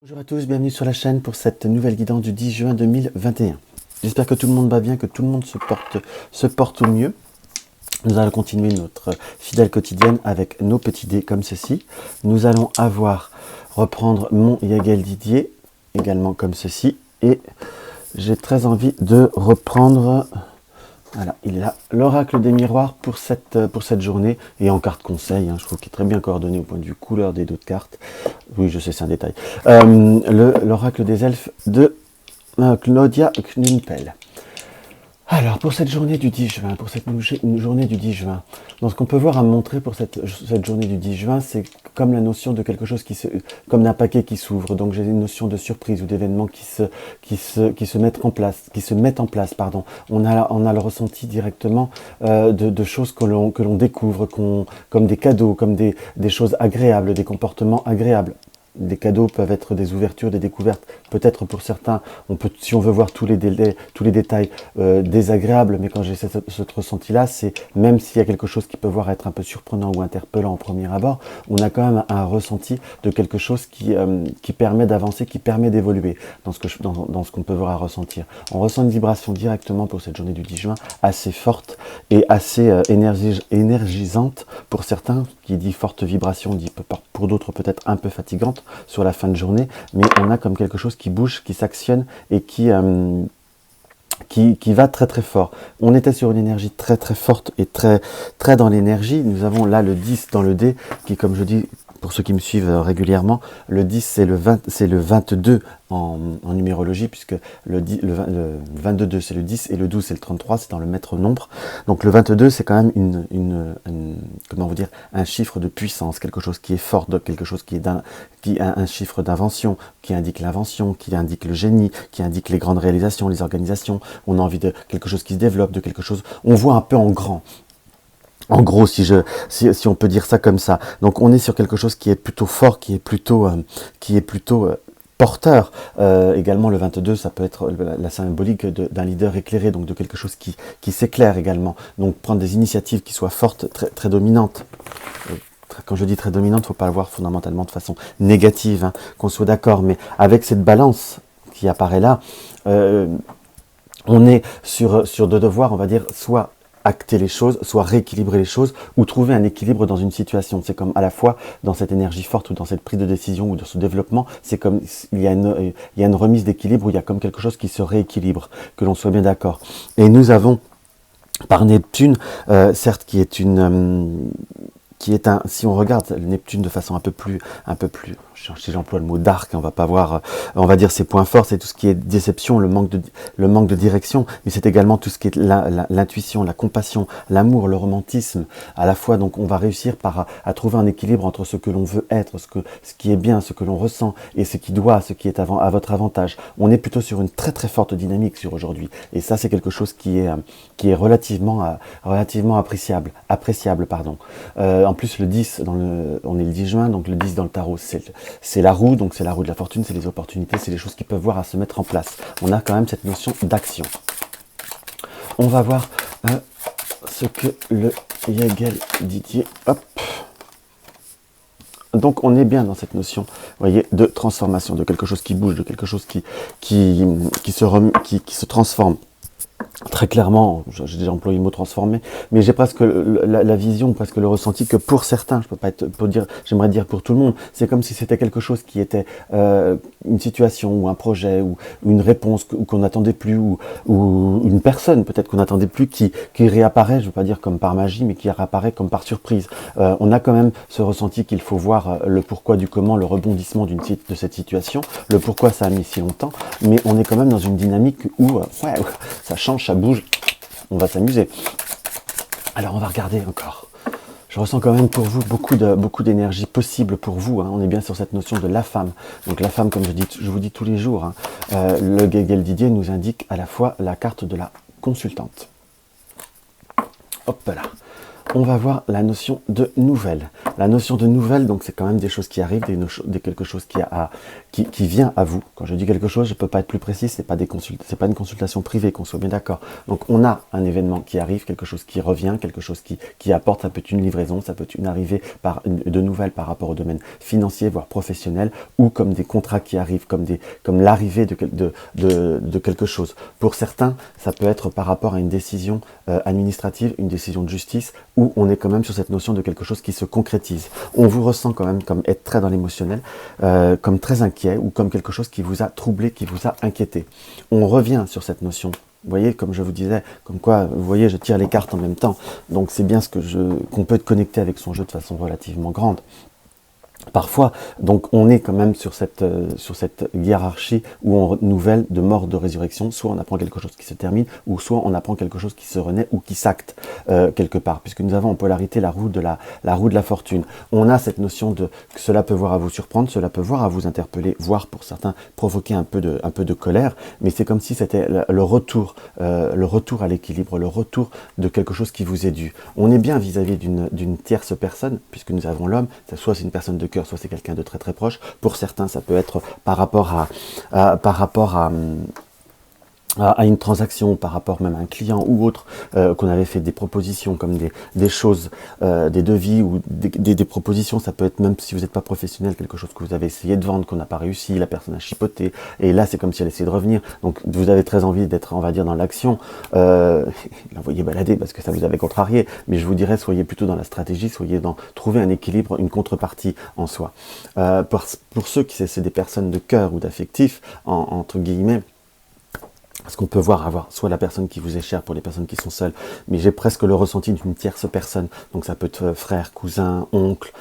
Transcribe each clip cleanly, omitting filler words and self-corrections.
Bonjour à tous, bienvenue sur la chaîne pour cette nouvelle guidance du 10 juin 2021. J'espère que tout le monde va bien, que tout le monde se porte au mieux. Nous allons continuer notre fidèle quotidienne avec nos petits dés comme ceci. Nous allons reprendre mon Yagel Didier, également comme ceci. Et j'ai très envie de reprendre... Voilà, il est là, l'oracle des miroirs pour cette journée, et en carte conseil, je trouve qu'il est très bien coordonné au point de vue couleur des deux cartes. Oui, je sais, c'est un détail. L'oracle des elfes de Claudia Knumpel. Alors, pour cette journée du 10 juin, pour cette journée du 10 juin, donc ce qu'on peut voir à montrer pour cette journée du 10 juin, c'est comme la notion de quelque chose comme d'un paquet qui s'ouvre. Donc j'ai une notion de surprise ou d'événements qui se mettent en place, pardon. On a le ressenti directement de choses que l'on découvre, comme des cadeaux, comme des choses agréables, des comportements agréables. Des cadeaux peuvent être des ouvertures, des découvertes. Peut-être pour certains, si on veut voir tous les détails désagréables, mais quand j'ai ce ressenti-là, c'est même s'il y a quelque chose qui peut être un peu surprenant ou interpellant au premier abord, on a quand même un ressenti de quelque chose qui permet d'avancer, qui permet d'évoluer dans ce qu'on peut voir à ressentir. On ressent une vibration directement pour cette journée du 10 juin, assez forte et assez énergisante pour certains, qui dit forte vibration, dit pour d'autres peut-être un peu fatigante sur la fin de journée, mais on a comme quelque chose qui bouge, qui s'actionne et qui va très très fort. On était sur une énergie très très forte et très très dans l'énergie. Nous avons là le 10 dans le dé, qui, comme je dis, pour ceux qui me suivent régulièrement, le 10 c'est le 22 en numérologie, puisque le 22 c'est le 10 et le 12 c'est le 33, c'est dans le maître nombre. Donc le 22 c'est quand même comment vous dire, un chiffre de puissance, quelque chose qui est fort, quelque chose qui a un chiffre d'invention, qui indique l'invention, qui indique le génie, qui indique les grandes réalisations, les organisations. On a envie de quelque chose qui se développe, de quelque chose, on voit un peu en grand. En gros, si on peut dire ça comme ça. Donc on est sur quelque chose qui est plutôt fort, qui est plutôt porteur. Également le 22, ça peut être la symbolique d'un leader éclairé, donc de quelque chose qui s'éclaire également. Donc prendre des initiatives qui soient fortes, très, très dominantes. Quand je dis très dominante, il ne faut pas le voir fondamentalement de façon négative, qu'on soit d'accord, mais avec cette balance qui apparaît là, on est sur deux devoirs, on va dire, soit acter les choses, soit rééquilibrer les choses, ou trouver un équilibre dans une situation. C'est comme à la fois dans cette énergie forte ou dans cette prise de décision ou dans ce développement, c'est comme il y a une remise d'équilibre où il y a comme quelque chose qui se rééquilibre, que l'on soit bien d'accord. Et nous avons par Neptune, certes, si on regarde Neptune de façon un peu plus, si j'emploie le mot dark, on va pas voir, on va dire ses points forts, c'est tout ce qui est déception, le manque de direction, mais c'est également tout ce qui est l'intuition, la compassion, l'amour, le romantisme, à la fois. Donc on va réussir à trouver un équilibre entre ce que l'on veut être, ce qui est bien, ce que l'on ressent, et ce qui est à votre avantage. On est plutôt sur une très très forte dynamique sur aujourd'hui, et ça c'est quelque chose qui est relativement appréciable, pardon. En plus, le 10, on est le 10 juin, donc le 10 dans le tarot, c'est la roue, donc c'est la roue de la fortune, c'est les opportunités, c'est les choses qui peuvent voir à se mettre en place. On a quand même cette notion d'action. On va voir ce que le Yagel Didier, hop. Donc on est bien dans cette notion, vous voyez, de transformation, de quelque chose qui bouge, de quelque chose qui se transforme. Très clairement, j'ai déjà employé le mot transformer, mais j'ai presque la vision, presque le ressenti que pour certains, je peux pas j'aimerais dire pour tout le monde, c'est comme si c'était quelque chose qui était une situation ou un projet ou une réponse qu'on n'attendait plus ou une personne peut-être qu'on n'attendait plus qui réapparaît, je veux pas dire comme par magie, mais qui réapparaît comme par surprise. On a quand même ce ressenti qu'il faut voir le pourquoi du comment, le rebondissement de cette situation, le pourquoi ça a mis si longtemps, mais on est quand même dans une dynamique où ça change, ça bouge, on va s'amuser. Alors on va regarder encore. Je ressens quand même pour vous beaucoup d'énergie possible pour vous. On est bien sur cette notion de la femme. Donc la femme, comme je vous dis tous les jours, le Yagel Didier nous indique à la fois la carte de la consultante. Hop là. on va voir la notion de nouvelle. La notion de nouvelle, donc c'est quand même des choses qui arrivent, quelque chose qui vient à vous. Quand je dis quelque chose, je ne peux pas être plus précis, c'est pas une consultation privée, qu'on soit bien d'accord. Donc on a un événement qui arrive, quelque chose qui revient, quelque chose qui apporte, ça peut être une livraison, ça peut être une arrivée de nouvelles par rapport au domaine financier, voire professionnel, ou comme des contrats qui arrivent, comme l'arrivée de quelque chose. Pour certains, ça peut être par rapport à une décision administrative, une décision de justice, où on est quand même sur cette notion de quelque chose qui se concrétise. On vous ressent quand même comme être très dans l'émotionnel, comme très inquiet, ou comme quelque chose qui vous a troublé, qui vous a inquiété. On revient sur cette notion. Vous voyez, comme je vous disais, comme quoi, vous voyez, je tire les cartes en même temps. Donc c'est bien qu'on peut être connecté avec son jeu de façon relativement grande. Parfois, donc on est quand même sur cette hiérarchie où on renouvelle de mort, de résurrection, soit on apprend quelque chose qui se termine, ou soit on apprend quelque chose qui se renaît ou qui s'acte quelque part, puisque nous avons en polarité la roue de la fortune. On a cette notion que cela peut voir à vous surprendre, cela peut voir à vous interpeller, voire pour certains provoquer un peu de colère, mais c'est comme si c'était le retour à l'équilibre, le retour de quelque chose qui vous est dû. On est bien vis-à-vis d'une tierce personne, puisque nous avons l'homme, soit c'est une personne de cœur, soit c'est quelqu'un de très très proche. Pour certains, ça peut être par rapport à une transaction, par rapport même à un client ou autre, qu'on avait fait des propositions comme des choses, des devis ou des propositions. Ça peut être même si vous n'êtes pas professionnel, quelque chose que vous avez essayé de vendre, qu'on n'a pas réussi, la personne a chipoté, et là c'est comme si elle essayait de revenir. Donc vous avez très envie d'être, on va dire, dans l'action, l'envoyer balader parce que ça vous avait contrarié, mais je vous dirais, soyez plutôt dans la stratégie, soyez dans trouver un équilibre, une contrepartie en soi. Pour ceux qui c'est des personnes de cœur ou d'affectif, entre guillemets, parce qu'on peut avoir soit la personne qui vous est chère pour les personnes qui sont seules, mais j'ai presque le ressenti d'une tierce personne. Donc ça peut être frère, cousin, oncle,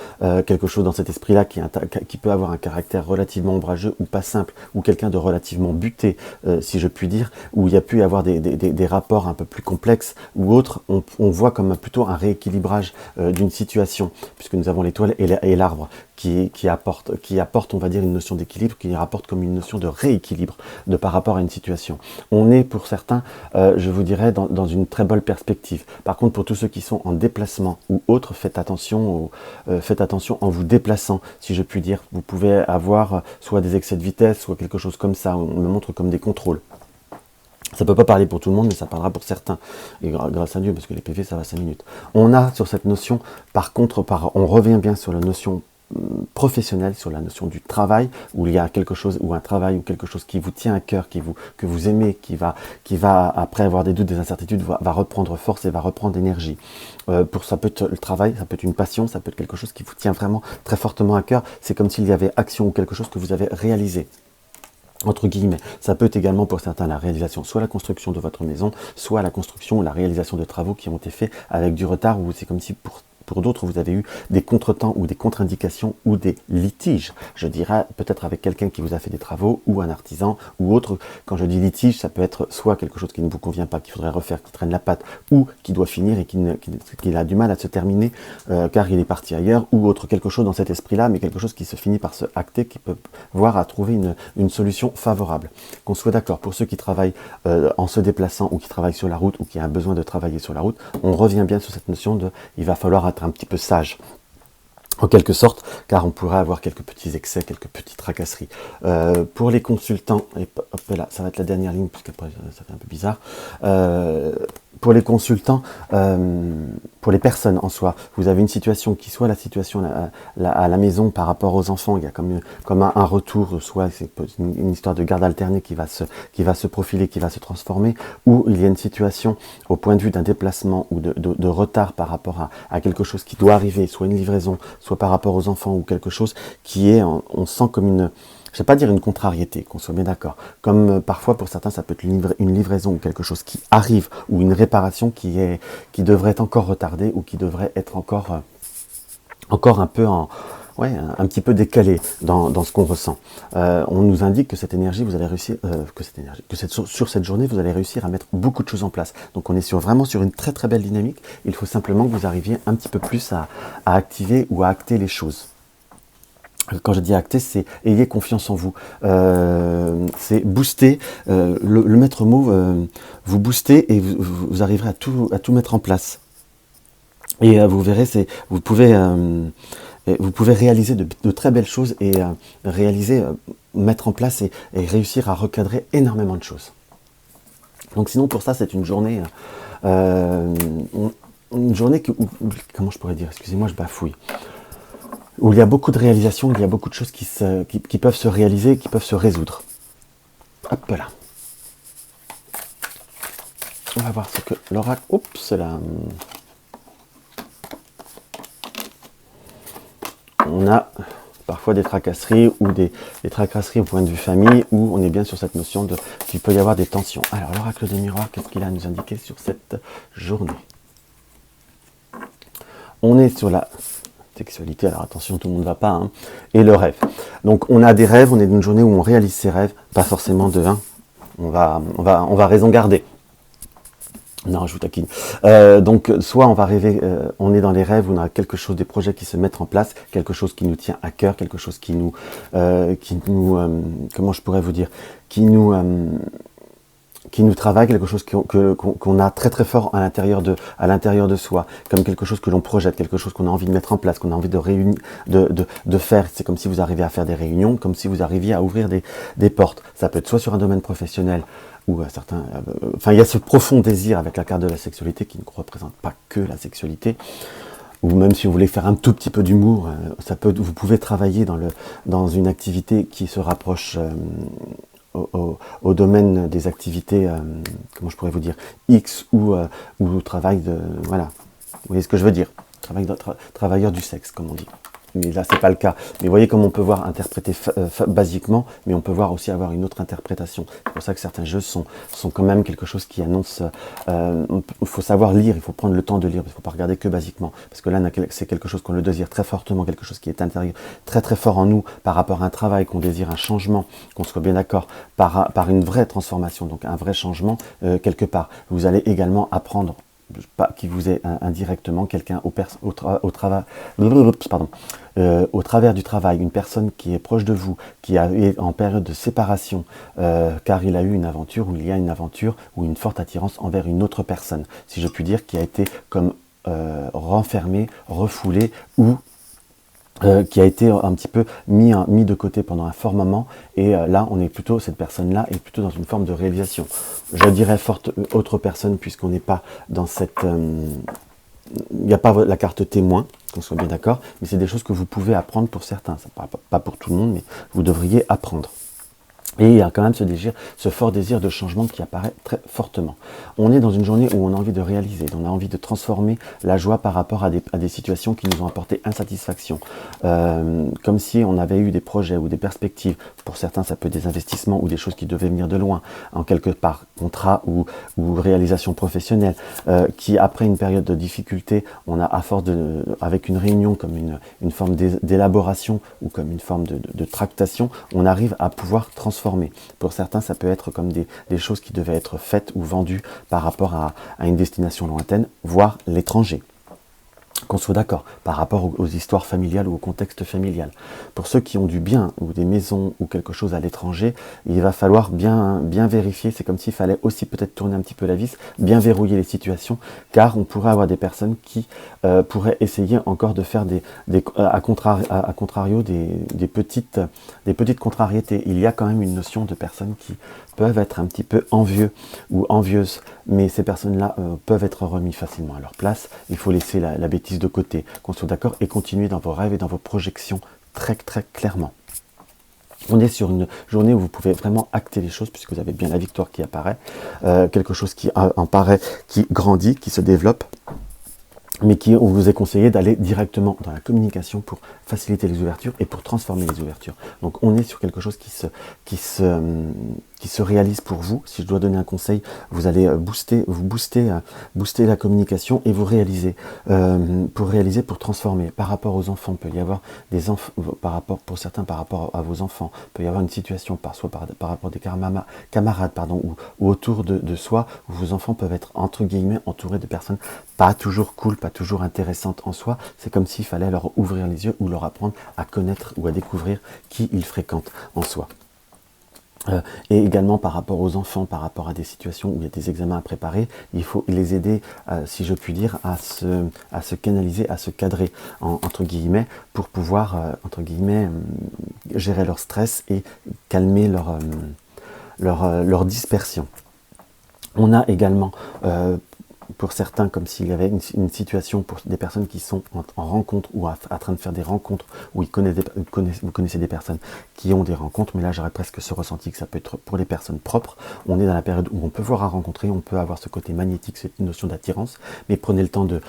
quelque chose dans cet esprit-là qui peut avoir un caractère relativement ombrageux ou pas simple, ou quelqu'un de relativement buté, si je puis dire, où il y a pu y avoir des rapports un peu plus complexes ou autres. On voit comme plutôt un rééquilibrage d'une situation, puisque nous avons l'étoile et l'arbre qui apporte, on va dire, une notion d'équilibre, qui rapporte comme une notion de rééquilibre par rapport à une situation. On est pour certains, je vous dirais, dans une très bonne perspective. Par contre, pour tous ceux qui sont en déplacement ou autres, faites attention en vous déplaçant, si je puis dire. Vous pouvez avoir soit des excès de vitesse, soit quelque chose comme ça. On me montre comme des contrôles. Ça ne peut pas parler pour tout le monde, mais ça parlera pour certains. Et grâce à Dieu, parce que les PV, ça va 5 minutes. On a sur cette notion, par contre, on revient bien sur la notion professionnelle, sur la notion du travail, où il y a quelque chose, ou un travail, ou quelque chose qui vous tient à cœur, que vous aimez, qui va, après avoir des doutes, des incertitudes, va reprendre force et va reprendre énergie. Ça peut être le travail, ça peut être une passion, ça peut être quelque chose qui vous tient vraiment très fortement à cœur. C'est comme s'il y avait action ou quelque chose que vous avez réalisé. Entre guillemets, ça peut être également pour certains la réalisation, soit la construction de votre maison, soit la construction ou la réalisation de travaux qui ont été faits avec du retard, ou c'est comme si pour d'autres, vous avez eu des contretemps ou des contre-indications ou des litiges. Je dirais peut-être avec quelqu'un qui vous a fait des travaux ou un artisan ou autre. Quand je dis litige, ça peut être soit quelque chose qui ne vous convient pas, qu'il faudrait refaire, qui traîne la patte, ou qui doit finir et qui a du mal à se terminer car il est parti ailleurs, ou autre, quelque chose dans cet esprit-là, mais quelque chose qui se finit par se acter, qui peut voir à trouver une solution favorable. Qu'on soit d'accord, pour ceux qui travaillent en se déplaçant ou qui travaillent sur la route ou qui ont besoin de travailler sur la route, on revient bien sur cette notion de il va falloir être un petit peu sage, en quelque sorte, car on pourrait avoir quelques petits excès, quelques petites tracasseries. Pour les consultants, et hop là, ça va être la dernière ligne, puisqu'après ça fait un peu bizarre. Pour les consultants, pour les personnes en soi, vous avez une situation qui soit la situation à la maison par rapport aux enfants, il y a comme un retour, soit c'est une histoire de garde alternée qui va se profiler, qui va se transformer, ou il y a une situation au point de vue d'un déplacement ou de retard par rapport à quelque chose qui doit arriver, soit une livraison, soit par rapport aux enfants ou quelque chose qui est, on sent comme une... Je ne vais pas dire une contrariété, qu'on soit bien d'accord. Comme parfois pour certains, ça peut être une livraison ou quelque chose qui arrive, ou une réparation qui devrait être encore retardée ou qui devrait être encore un peu un petit peu décalée dans ce qu'on ressent. On nous indique que cette énergie, vous allez réussir, sur cette journée, vous allez réussir à mettre beaucoup de choses en place. Donc on est vraiment sur une très très belle dynamique. Il faut simplement que vous arriviez un petit peu plus à activer ou à acter les choses. Quand je dis acter, c'est ayez confiance en vous. C'est booster, le maître mot, vous booster et vous arriverez à tout mettre en place. Et vous verrez, vous pouvez réaliser de très belles choses et mettre en place et réussir à recadrer énormément de choses. Donc sinon pour ça c'est euh, une journée comment je pourrais dire, excusez-moi je bafouille, où il y a beaucoup de réalisations, il y a beaucoup de choses qui peuvent se réaliser, qui peuvent se résoudre. Hop là. On va voir ce que l'oracle... Oups là. On a parfois des tracasseries ou des tracasseries au point de vue famille où on est bien sur cette notion qu'il peut y avoir des tensions. Alors l'oracle des miroirs, qu'est-ce qu'il a à nous indiquer sur cette journée? On est sur la sexualité, alors attention, tout le monde ne va pas, hein, et le rêve. Donc on a des rêves, on est dans une journée où on réalise ses rêves, pas forcément de 1, on va raison garder. Non, je vous taquine. Donc, soit on va rêver, on est dans les rêves, où on a quelque chose, des projets qui se mettent en place, quelque chose qui nous tient à cœur, quelque chose comment je pourrais vous dire, qui nous travaille, quelque chose qu'on a très très fort à l'intérieur de soi, comme quelque chose que l'on projette, quelque chose qu'on a envie de mettre en place, qu'on a envie de faire. C'est comme si vous arriviez à faire des réunions, comme si vous arriviez à ouvrir des portes. Ça peut être soit sur un domaine professionnel, ou enfin il y a ce profond désir avec la carte de la sexualité qui ne représente pas que la sexualité, ou même si vous voulez faire un tout petit peu d'humour, vous pouvez travailler dans une activité qui se rapproche au domaine des activités, comment je pourrais vous dire, X ou travail voilà, vous voyez ce que je veux dire, travailleur du sexe, comme on dit. Mais là, c'est pas le cas. Mais vous voyez comme on peut voir interpréter basiquement, mais on peut voir aussi avoir une autre interprétation. C'est pour ça que certains jeux sont quand même quelque chose qui annonce... il faut savoir lire, il faut prendre le temps de lire, il ne faut pas regarder que basiquement. Parce que là, c'est quelque chose qu'on le désire très fortement, quelque chose qui est intérieur, très très fort en nous, par rapport à un travail, qu'on désire un changement, qu'on soit bien d'accord, par une vraie transformation, donc un vrai changement, quelque part. Vous allez également apprendre qui vous est indirectement quelqu'un au travers du travail, une personne qui est proche de vous, qui est en période de séparation, car il a eu une aventure, ou il y a une aventure, ou une forte attirance envers une autre personne, si je puis dire, qui a été comme renfermée, refoulée, ou qui a été un petit peu mis de côté pendant un fort moment, et là on est plutôt, cette personne-là est plutôt dans une forme de réalisation. Je dirais forte autre personne, puisqu'on n'est pas dans cette... il n'y a pas la carte témoin, qu'on soit bien d'accord, mais c'est des choses que vous pouvez apprendre pour certains, pas pour tout le monde, mais vous devriez apprendre. Et il y a quand même ce fort désir de changement qui apparaît très fortement. On est dans une journée où on a envie de réaliser, on a envie de transformer la joie par rapport à des situations qui nous ont apporté insatisfaction. Comme si on avait eu des projets ou des perspectives. Pour certains, ça peut être des investissements ou des choses qui devaient venir de loin, en quelque part contrat ou réalisation professionnelle, qui après une période de difficulté, on a à force avec une réunion comme une forme d'élaboration ou comme une forme de tractation, on arrive à pouvoir transformer. Pour certains, ça peut être comme des choses qui devaient être faites ou vendues par rapport à une destination lointaine, voire l'étranger. Qu'on soit d'accord, par rapport aux histoires familiales ou au contexte familial. Pour ceux qui ont du bien ou des maisons ou quelque chose à l'étranger, il va falloir bien vérifier, c'est comme s'il fallait aussi peut-être tourner un petit peu la vis, bien verrouiller les situations, car on pourrait avoir des personnes qui pourraient essayer encore de faire à contrario des petites contrariétés. Il y a quand même une notion de personnes qui peuvent être un petit peu envieux ou envieuses, mais ces personnes-là peuvent être remises facilement à leur place. Il faut laisser la bêtise de côté, qu'on soit d'accord, et continuer dans vos rêves et dans vos projections très très clairement. On est sur une journée où vous pouvez vraiment acter les choses, puisque vous avez bien la victoire qui apparaît, quelque chose qui apparaît, qui grandit, qui se développe, mais on vous est conseillé d'aller directement dans la communication pour faciliter les ouvertures et pour transformer les ouvertures. Donc on est sur quelque chose qui se réalise pour vous. Si je dois donner un conseil, vous allez booster la communication et vous réaliser, pour transformer. Par rapport aux enfants, il peut y avoir des enfants, pour certains, par rapport à vos enfants, il peut y avoir une situation, soit par rapport à des camarades, ou autour de soi, où vos enfants peuvent être, entre guillemets, entourés de personnes pas toujours cool, pas toujours intéressantes en soi. C'est comme s'il fallait leur ouvrir les yeux ou leur apprendre à connaître ou à découvrir qui ils fréquentent en soi. Et également par rapport aux enfants, par rapport à des situations où il y a des examens à préparer, il faut les aider, si je puis dire, à se canaliser, à se cadrer, entre guillemets, pour pouvoir, entre guillemets, gérer leur stress et calmer leur dispersion. On a également, pour certains, comme s'il y avait une situation pour des personnes qui sont en rencontre ou à train de faire des rencontres, où vous connaissez des personnes qui ont des rencontres, mais là j'aurais presque ce ressenti que ça peut être pour les personnes propres. On est dans la période où on peut voir à rencontrer, on peut avoir ce côté magnétique, cette notion d'attirance, mais prenez le temps de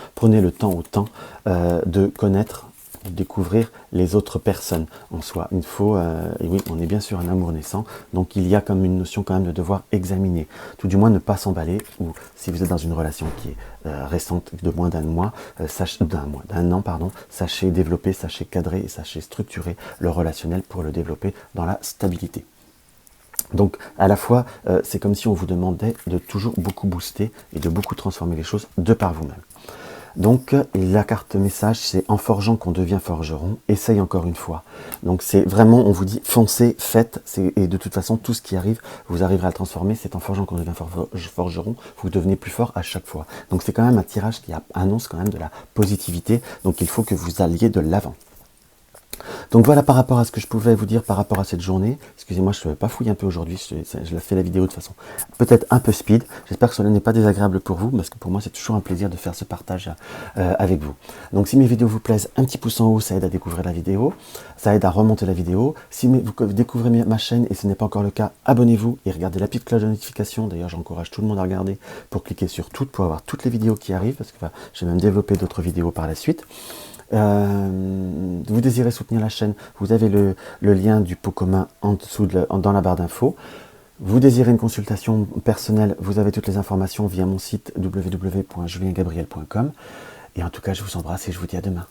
connaître, de découvrir les autres personnes en soi. Il faut, et oui, on est bien sûr un amour naissant, donc il y a comme une notion quand même de devoir examiner, tout du moins ne pas s'emballer, ou si vous êtes dans une relation qui est récente de moins d'un mois, d'un an, pardon, sachez développer, sachez cadrer et sachez structurer le relationnel pour le développer dans la stabilité. Donc à la fois, c'est comme si on vous demandait de toujours beaucoup booster et de beaucoup transformer les choses de par vous-même. Donc la carte message, c'est en forgeant qu'on devient forgeron, essaye encore une fois. Donc c'est vraiment, on vous dit foncez, faites, et de toute façon tout ce qui arrive, vous arriverez à le transformer, c'est en forgeant qu'on devient forgeron, vous devenez plus fort à chaque fois. Donc c'est quand même un tirage qui annonce quand même de la positivité, donc il faut que vous alliez de l'avant. Donc voilà par rapport à ce que je pouvais vous dire par rapport à cette journée. Excusez-moi, je ne vais pas fouiller un peu aujourd'hui, je la fais la vidéo de façon peut-être un peu speed. J'espère que cela n'est pas désagréable pour vous, parce que pour moi c'est toujours un plaisir de faire ce partage avec vous. Donc si mes vidéos vous plaisent, un petit pouce en haut, ça aide à découvrir la vidéo, ça aide à remonter la vidéo. Si vous découvrez ma chaîne et ce n'est pas encore le cas, abonnez-vous et regardez la petite cloche de notification. D'ailleurs j'encourage tout le monde à regarder pour cliquer sur toutes, pour avoir toutes les vidéos qui arrivent, parce que je vais même développer d'autres vidéos par la suite. Vous désirez soutenir la chaîne, vous avez le lien du pot commun en dessous dans la barre d'infos. Vous désirez une consultation personnelle, vous avez toutes les informations via mon site www.juliengabriel.com. Et en tout cas, je vous embrasse et je vous dis à demain.